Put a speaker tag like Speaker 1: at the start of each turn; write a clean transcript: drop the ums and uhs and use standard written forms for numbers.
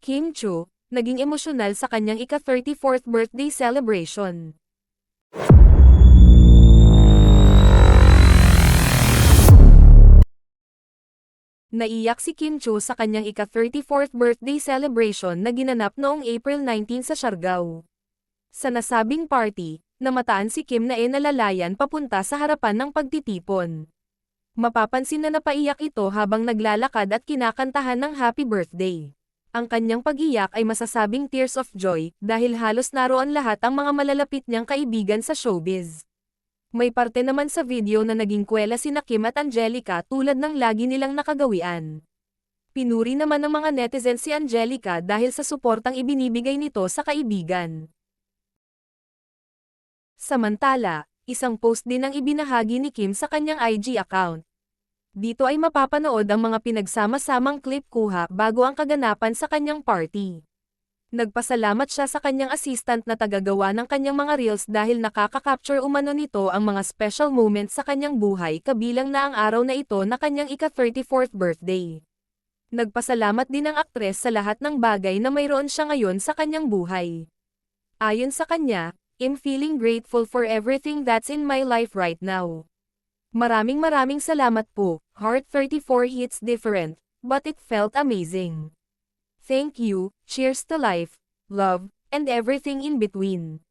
Speaker 1: Kim Chiu, naging emosyonal sa kanyang ika-34th birthday celebration. Naiyak si Kim Chiu sa kanyang ika-34th birthday celebration na ginanap noong April 19 sa Siargao. Sa nasabing party, namataan si Kim na nalalayan papunta sa harapan ng pagtitipon. Mapapansin na napaiyak ito habang naglalakad at kinakantahan ng happy birthday. Ang kanyang pag-iyak ay masasabing tears of joy dahil halos naroon lahat ang mga malalapit niyang kaibigan sa showbiz. May parte naman sa video na naging kwela sina Kim at Angelica tulad ng lagi nilang nakagawian. Pinuri naman ng mga netizens si Angelica dahil sa suportang ibinibigay nito sa kaibigan. Samantala, isang post din ang ibinahagi ni Kim sa kanyang IG account. Dito ay mapapanood ang mga pinagsama-samang clip kuha bago ang kaganapan sa kanyang party. Nagpasalamat siya sa kanyang assistant na tagagawa ng kanyang mga reels dahil nakaka-capture umano nito ang mga special moments sa kanyang buhay kabilang na ang araw na ito na kanyang ika-34th birthday. Nagpasalamat din ang aktres sa lahat ng bagay na mayroon siya ngayon sa kanyang buhay. Ayon sa kanya, "I'm feeling grateful for everything that's in my life right now. Maraming salamat po, Heart 34 hits different, but it felt amazing. Thank you, cheers to life, love, and everything in between."